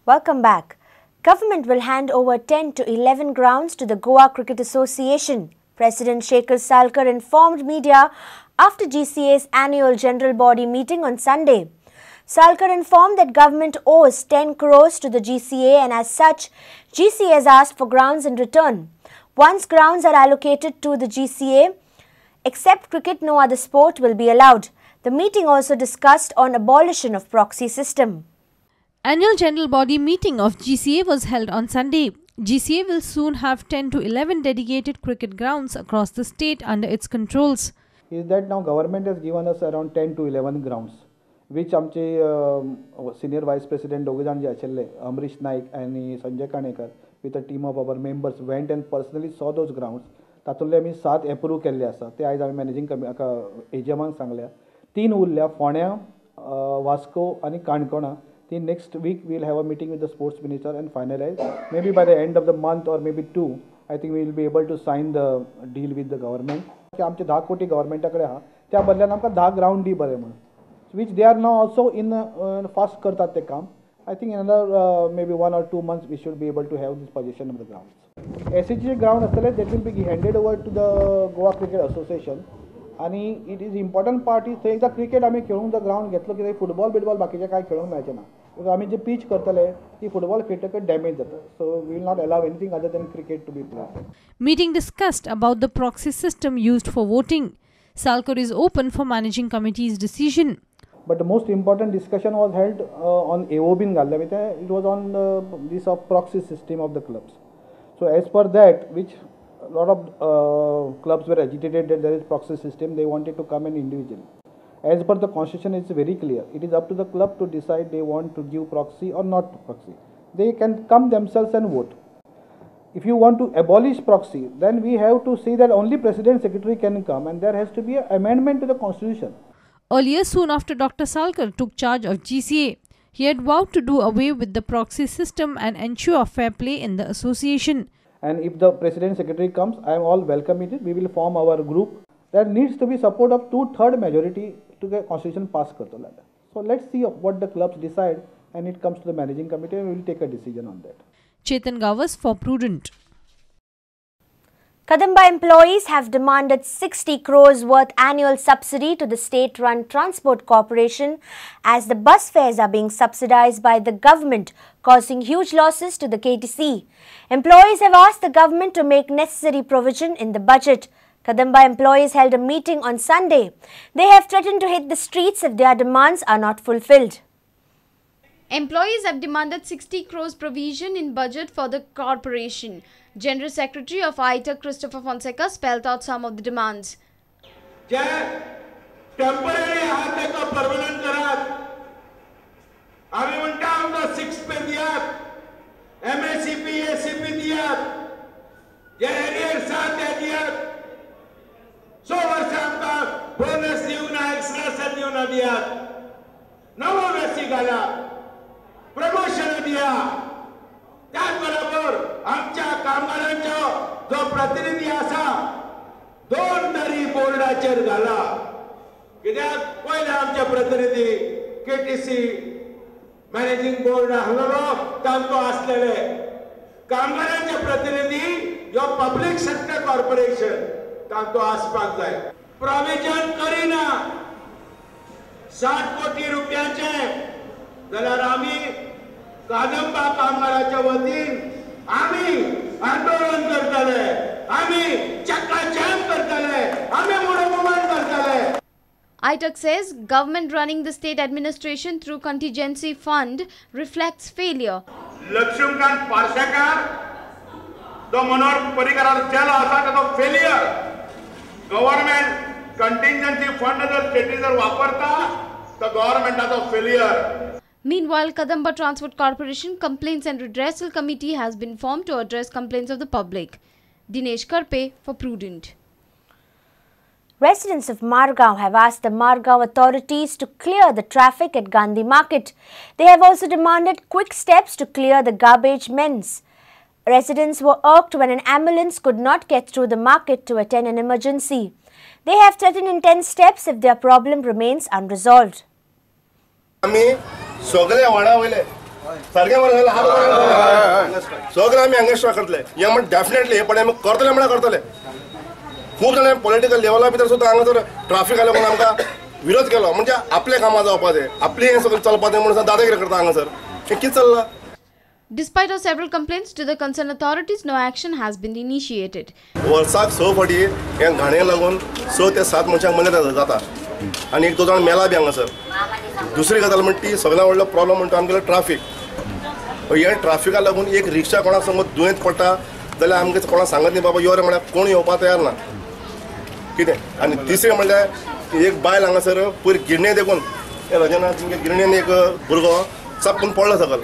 Welcome back. Government will hand over 10 to 11 grounds to the Goa Cricket Association. President Shekhar Salkar informed media after GCA's annual general body meeting on Sunday. Salkar informed that government owes 10 crores to the GCA and as such, GCA has asked for grounds in return. Once grounds are allocated to the GCA, except cricket, no other sport will be allowed. The meeting also discussed on abolition of proxy system. Annual General Body meeting of GCA was held on Sunday. GCA will soon have 10 to 11 dedicated cricket grounds across the state under its controls. Is that now government has given us around 10 to 11 grounds, which आमचे senior vice president दोघे जाण जे आशिल्ले Amrish Naik and Sanjay Kanekar with a team of our members went and personally saw those grounds. तातूंतले आमी 7 approve केल्ले आसा ते आयज आमी मॅनेजिंग एजमांक सांगल्या 3 उरल्या फोंड्या वास्को आनी काणकोणा. Next week we will have a meeting with the sports minister and finalize. Maybe by the end of the month or maybe 2, I think we will be able to sign the deal with the government. आमचे 10 कोटी गव्हर्नमेंटाकडे आहा त्या बदल्यान आमकां 10 ground दी बरें म्हणून, which they are now also in fast करतात ते काम. I think in another maybe 1 or 2 months we should be able to have this possession of the grounds. SHG ground असले that will be handed over to the Goa Cricket Association. आणि it is important part is थंय एकदां cricket आमी खेळूंक जर ground घेतलो की football बिटबॉल बाकीचे काय खेळूंक मेळचें ना. बिकॉज आमी जे पीच करतले ती फुटबॉल खेळटकच डॅमेज जाता. So we will not allow anything other than cricket to be played. Meeting discussed about the proxy system used for voting. Salkar is open for managing committee's decision. But the most important discussion was held on AOB in Galdame. It was on this of proxy system of the clubs. So as per that, which a lot of clubs were agitated that there is proxy system, they wanted to come in individually. As per the constitution, it's very clear. It is up to the club to decide they want to give proxy or not proxy. They can come themselves and vote. If you want to abolish proxy, then we have to say that only president secretary can come and there has to be an amendment to the constitution. Earlier, soon after Dr. Salkar took charge of GCA, he had vowed to do away with the proxy system and ensure fair play in the association. And if the president secretary comes, I am all welcome it. We will form our group. There needs to be support of 2/3 majority to get constitution passed. So let's see what the clubs decide, and it comes to the managing committee and we will take a decision on that. Chetan Gavas for Prudent. Kadumba employees have demanded 60 crores worth annual subsidy to the state-run Transport Corporation as the bus fares are being subsidized by the government, causing huge losses to the KTC. Employees have asked the government to make necessary provision in the budget. Kadumba employees held a meeting on Sunday. They have threatened to hit the streets if their demands are not fulfilled. Employees have demanded 60 crores provision in budget for the corporation. General Secretary of ITA Christopher Fonseca spelled out some of the demands. Temporary permanent karat. आम्ही म्हणता आमकां 6 पे दियात, MSCP, ACP दियात, जे arrears आहात ते दियात. 6 वर्सां आमकां बोनस दिवंक ना, एक्स्ट्रा दिवंक ना दियात. 9 वर्सी घाला, प्रमोशन दिया. त्याच बरोबर आमच्या कामगारांचो जो प्रतिनिधी आसा 2 तरी बोर्डाचेर घाला. कित्याक पयले आमचे प्रतिनिधी KTC मॅनेजिंग बोर्ड आसलो तांचो आसलेले. कामगारांचे प्रतिनिधी जो पब्लिक सेक्टर कॉर्पोरेशन तांचो आसपाक जाय. प्रोविजन करिना 60 कोटी रुपयाचे जाल्यार आमी कादंबा कामगाराच्या वतीन आमी आंदोलन करतले, आमी चक्काजाम करतले, आमी मुडोमुमान करतले. ITUC says government running the state administration through contingency fund reflects failure. Laxmikant Parsekar तो मनोहर परिकराचो चेलो आसा तो फेलियर. गव्हर्नमेंट कंटिंजन्सी फंड जर स्टेटी जर वापरता तो गव्हर्नमेंटाचो failure. Meanwhile, Kadumba Transport Corporation Complaints and Redressal Committee has been formed to address complaints of the public. Dinesh Karpe for Prudent. Residents of Margao have asked the Margao authorities to clear the traffic at Gandhi Market. They have also demanded quick steps to clear the garbage mens. Residents were irked when an ambulance could not get through the market to attend an emergency. They have threatened intense steps if their problem remains unresolved. आम्ही सगळे वाडा वयले सारकें मरे सगळें आमी हांगा strike करतले हे म्हण डेफिनेटली हे पण आमी करतले म्हळ्यार करतले खूब जाणां पॉलिटिकल लेवला भितर सुद्दां हांगा जर ट्राफिका लागून आमकां विरोध केलो म्हणजे आपले कामां जावपा जाय आपली हें सगळें चलपा जाय म्हणून दादागिरी करता हांगासर हें कितें चल्लां. Despite of several complaints to the concerned authorities, no action has been initiated. वर्साक 6 फावटी हे घाणेक लागून 6 ते 7 मनशांक मलेरिया जाता आनी 1-2 जाण मेला बी हांगासर. दुसरी गजाल म्हणटा ती सगळ्यांत व्हडलो प्रॉब्लम म्हणटा आमगेलो ट्राफीक. हे ट्राफिका लागून एक रिक्षा कोणाक समज दुयेंत पडटा जाल्यार आमगे कोणाक सांगत न्ही बाबा यो रे म्हळ्यार कोण येवपाक तयार ना कितें. आनी तिसरें म्हणल्यार एक बायल हांगासर पयर गिरणे देखून रजना तिंगे गिरणेन एक भुरगो चपून पडलो सकल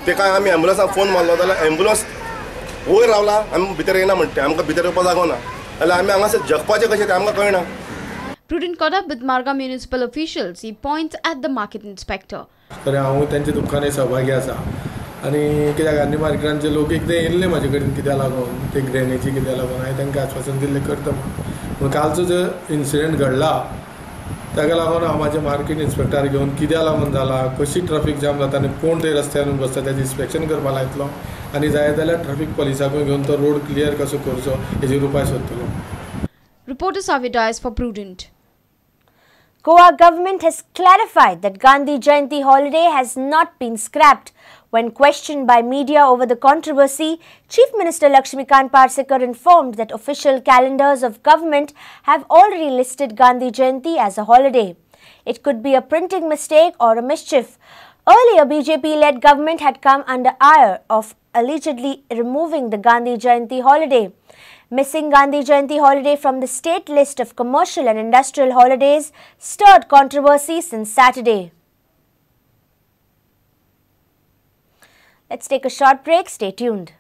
तेका आमी एम्बुलन्साक फोन मारलो जाल्यार एम्बुलन्स वयर रावला आमी भितर येना म्हणटा आमकां भितर येवपाक जागो ना जाल्यार आमी हांगासर जगपाचें कशें तें आमकां कळना. Prudent caught up with Margao municipal officials. He points at the market inspector. तर हांव तेंच्या दुकानान सहभागी आसा आनी कित्याक गांधी मार्केटांचे लोक एकदां येयल्ले म्हाजे कडेन कित्याक लागून ते ग्रेनेजी कित्याक लागून हांवें तांकां आश्वासन दिल्लें करता म्हणून कालचो जो इन्सिडेंट घडला ताका लागून हांव म्हाजे मार्केट इन्स्पेक्टर घेवन कित्याक लागून जाला कशी ट्रॅफिक जाम जाता आनी कोण थंय रस्त्यार बसता तेजें इन्स्पेक्शन करपाक लायतलो आनी जाय जाल्यार ट्रॅफिक पुलिसाकूय घेवन तो रोड क्लियर कसो करचो हेजेर उपाय सोदतलो. Reporter Savya Dias for Prudent. Goa government has clarified that Gandhi Jayanti holiday has not been scrapped. When questioned by media over the controversy, Chief Minister Lakshmikant Parsekar informed that official calendars of government have already listed Gandhi Jayanti as a holiday. It could be a printing mistake or a mischief. Earlier, BJP-led government had come under ire of allegedly removing the Gandhi Jayanti holiday. Missing Gandhi Jayanti holiday from the state list of commercial and industrial holidays stirred controversy since Saturday. Let's take a short break. Stay tuned.